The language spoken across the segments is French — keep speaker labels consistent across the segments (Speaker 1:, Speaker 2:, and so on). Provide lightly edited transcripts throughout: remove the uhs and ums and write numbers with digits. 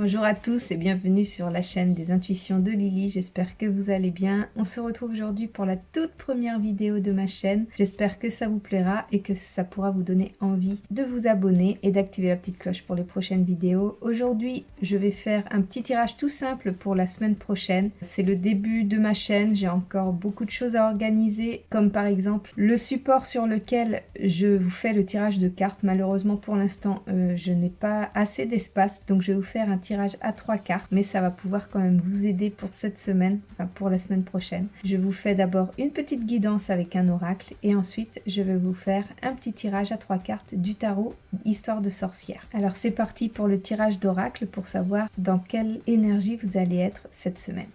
Speaker 1: Bonjour à tous et bienvenue sur la chaîne des intuitions de Lily, j'espère que vous allez bien. On se retrouve aujourd'hui pour la toute première vidéo de ma chaîne. J'espère que ça vous plaira et que ça pourra vous donner envie de vous abonner et d'activer la petite cloche pour les prochaines vidéos. Aujourd'hui, je vais faire un petit tirage tout simple pour la semaine prochaine. C'est le début de ma chaîne, j'ai encore beaucoup de choses à organiser, comme par exemple le support sur lequel je vous fais le tirage de cartes. Malheureusement pour l'instant, je n'ai pas assez d'espace, donc je vais vous faire un tirage à 3 cartes, mais ça va pouvoir quand même vous aider pour cette semaine, enfin pour la semaine prochaine. Je vous fais d'abord une petite guidance avec un oracle et ensuite je vais vous faire un petit tirage à 3 cartes du tarot Histoire de sorcière. Alors c'est parti pour le tirage d'oracle pour savoir dans quelle énergie vous allez être cette semaine.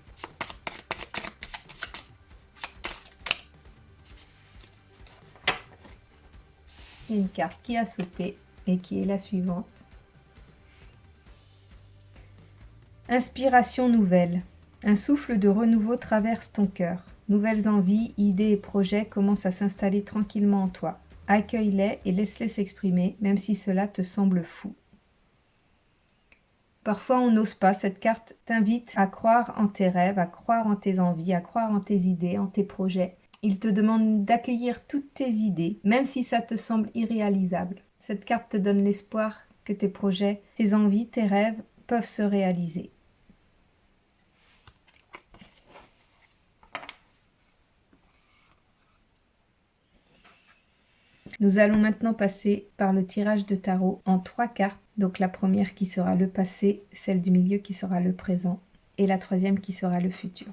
Speaker 1: Et une carte qui a sauté et qui est la suivante. Inspiration nouvelle. Un souffle de renouveau traverse ton cœur. Nouvelles envies, idées et projets commencent à s'installer tranquillement en toi. Accueille-les et laisse-les s'exprimer, même si cela te semble fou. Parfois on n'ose pas, cette carte t'invite à croire en tes rêves, à croire en tes envies, à croire en tes idées, en tes projets. Il te demande d'accueillir toutes tes idées, même si ça te semble irréalisable. Cette carte te donne l'espoir que tes projets, tes envies, tes rêves peuvent se réaliser. Nous allons maintenant passer par le tirage de tarot en 3 cartes. Donc la première qui sera le passé, celle du milieu qui sera le présent et la troisième qui sera le futur.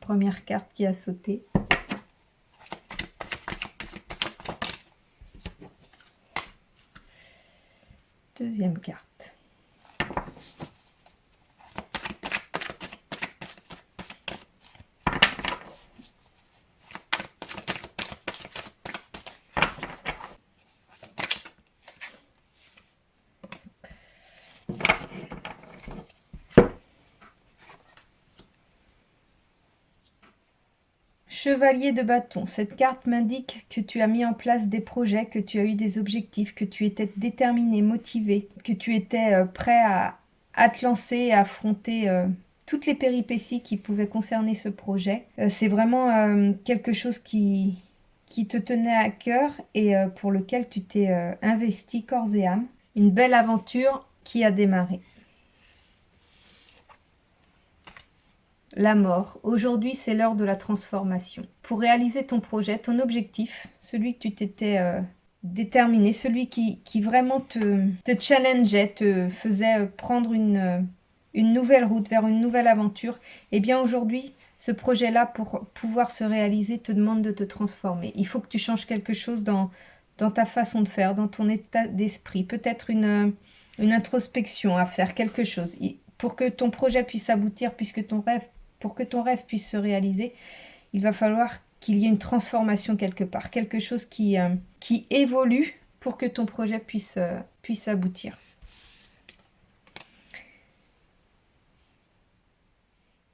Speaker 1: Première carte qui a sauté. Deuxième carte. Chevalier de bâton, cette carte m'indique que tu as mis en place des projets, que tu as eu des objectifs, que tu étais déterminé, motivé, que tu étais prêt à te lancer et à affronter toutes les péripéties qui pouvaient concerner ce projet. C'est vraiment quelque chose qui te tenait à cœur et pour lequel tu t'es investi corps et âme. Une belle aventure qui a démarré. La mort. Aujourd'hui, c'est l'heure de la transformation. Pour réaliser ton projet, ton objectif, celui que tu t'étais déterminé, celui qui vraiment te challengeait, te faisait prendre une nouvelle route vers une nouvelle aventure, eh bien aujourd'hui, ce projet-là, pour pouvoir se réaliser, te demande de te transformer. Il faut que tu changes quelque chose dans ta façon de faire, dans ton état d'esprit. Peut-être une introspection à faire, quelque chose. Pour que ton projet puisse aboutir, pour que ton rêve puisse se réaliser, il va falloir qu'il y ait une transformation quelque part, quelque chose qui évolue pour que ton projet puisse aboutir.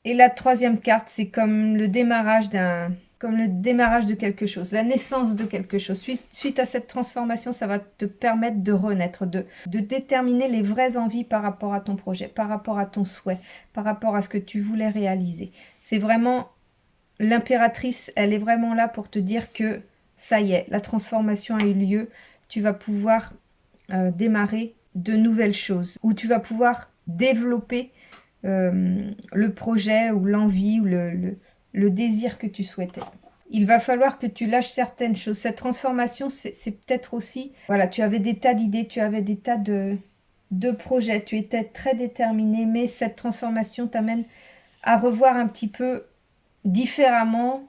Speaker 1: Et la troisième carte, c'est comme le démarrage de quelque chose, la naissance de quelque chose. Suite à cette transformation, ça va te permettre de renaître, de déterminer les vraies envies par rapport à ton projet, par rapport à ton souhait, par rapport à ce que tu voulais réaliser. C'est vraiment l'impératrice, elle est vraiment là pour te dire que ça y est, la transformation a eu lieu, tu vas pouvoir démarrer de nouvelles choses, où tu vas pouvoir développer le projet ou l'envie ou le désir que tu souhaitais. Il va falloir que tu lâches certaines choses. Cette transformation, c'est peut-être aussi... Voilà, tu avais des tas d'idées, tu avais des tas de projets, tu étais très déterminé, mais cette transformation t'amène à revoir un petit peu différemment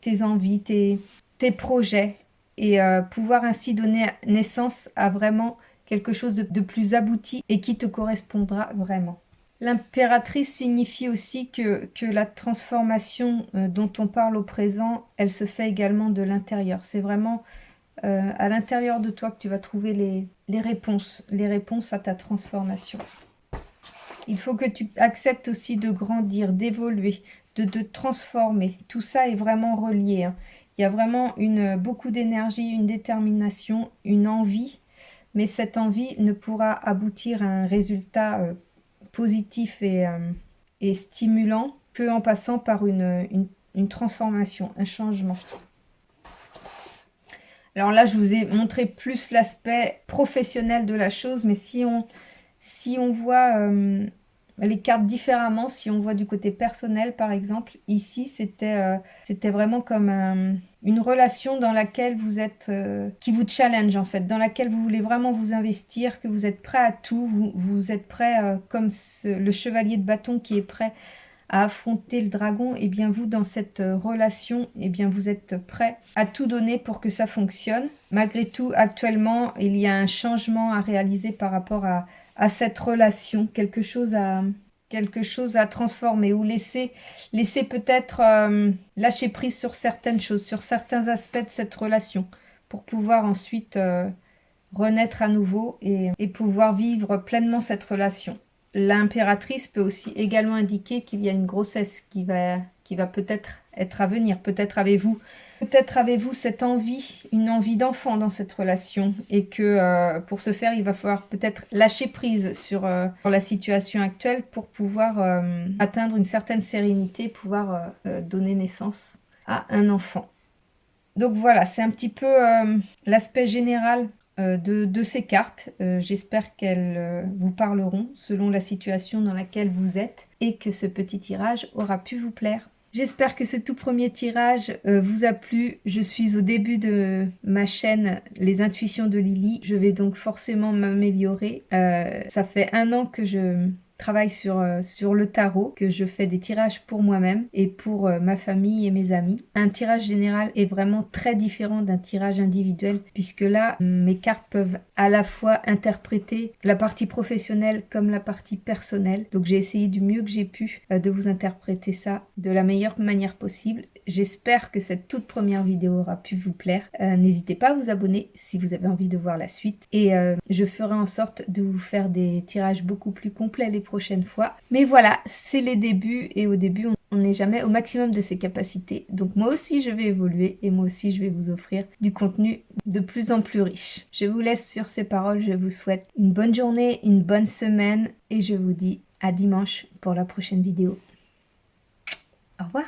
Speaker 1: tes envies, tes projets, et pouvoir ainsi donner naissance à vraiment quelque chose de plus abouti et qui te correspondra vraiment. L'impératrice signifie aussi que la transformation dont on parle au présent, elle se fait également de l'intérieur. C'est vraiment à l'intérieur de toi que tu vas trouver les réponses à ta transformation. Il faut que tu acceptes aussi de grandir, d'évoluer, de te transformer. Tout ça est vraiment relié, hein. Il y a vraiment beaucoup d'énergie, une détermination, une envie, mais cette envie ne pourra aboutir à un résultat positif et stimulant que en passant par une transformation, un changement. Alors là, je vous ai montré plus l'aspect professionnel de la chose, mais si on voit les cartes différemment, si on voit du côté personnel, par exemple, ici, c'était vraiment comme une relation dans laquelle vous êtes, qui vous challenge en fait, dans laquelle vous voulez vraiment vous investir, que vous êtes prêt à tout, vous êtes prêt comme le chevalier de bâton qui est prêt à affronter le dragon, et bien vous dans cette relation, et bien vous êtes prêt à tout donner pour que ça fonctionne. Malgré tout, actuellement, il y a un changement à réaliser par rapport à cette relation, quelque chose à transformer ou laisser peut-être lâcher prise sur certaines choses, sur certains aspects de cette relation pour pouvoir ensuite renaître à nouveau et pouvoir vivre pleinement cette relation. L'impératrice peut aussi également indiquer qu'il y a une grossesse qui va peut-être être à venir. Peut-être avez-vous cette envie, une envie d'enfant dans cette relation et que pour ce faire, il va falloir peut-être lâcher prise sur la situation actuelle pour pouvoir atteindre une certaine sérénité, pouvoir donner naissance à un enfant. Donc voilà, c'est un petit peu l'aspect général de ces cartes. J'espère qu'elles vous parleront selon la situation dans laquelle vous êtes et que ce petit tirage aura pu vous plaire. J'espère que ce tout premier tirage vous a plu. Je suis au début de ma chaîne Les Intuitions de Lily. Je vais donc forcément m'améliorer. Ça fait 1 an que je travaille sur le tarot, que je fais des tirages pour moi-même et pour ma famille et mes amis. Un tirage général est vraiment très différent d'un tirage individuel puisque là, mes cartes peuvent à la fois interpréter la partie professionnelle comme la partie personnelle. Donc j'ai essayé du mieux que j'ai pu de vous interpréter ça de la meilleure manière possible. J'espère que cette toute première vidéo aura pu vous plaire. N'hésitez pas à vous abonner si vous avez envie de voir la suite. Et je ferai en sorte de vous faire des tirages beaucoup plus complets les prochaines fois. Mais voilà, c'est les débuts et au début, on n'est jamais au maximum de ses capacités. Donc moi aussi, je vais évoluer et moi aussi, je vais vous offrir du contenu de plus en plus riche. Je vous laisse sur ces paroles. Je vous souhaite une bonne journée, une bonne semaine et je vous dis à dimanche pour la prochaine vidéo. Au revoir.